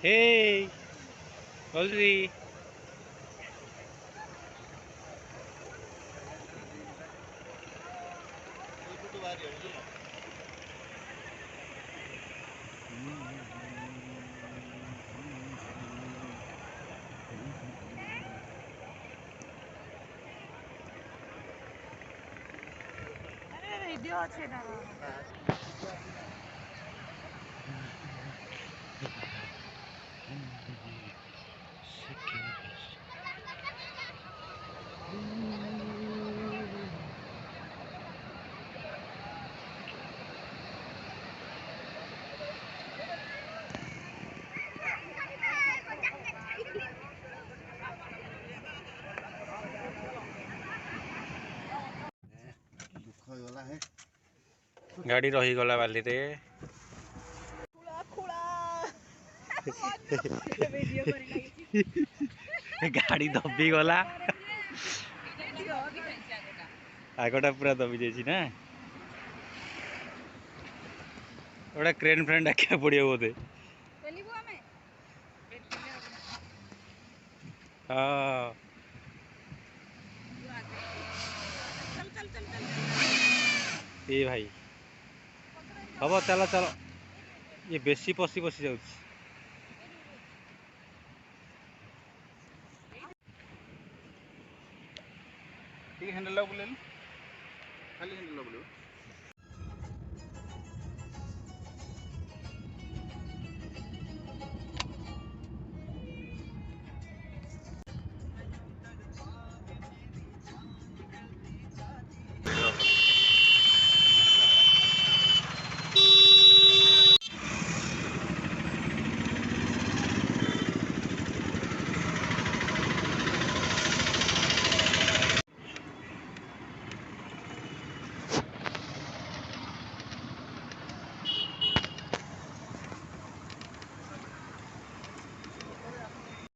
Hey, Audrey. Video আছে না गाड़ी रही गला बाली रे गाड़ी दबी गला आगटा पूरा दबी जाइए ना गोटे क्रेन फ्रेंड डाकिया पड़ो बोधे हाँ ये भाई हम चलो चलो ये बेसी पशी पशी जाऊँ ठीक हैंडल बुले खाली हैंडल बुले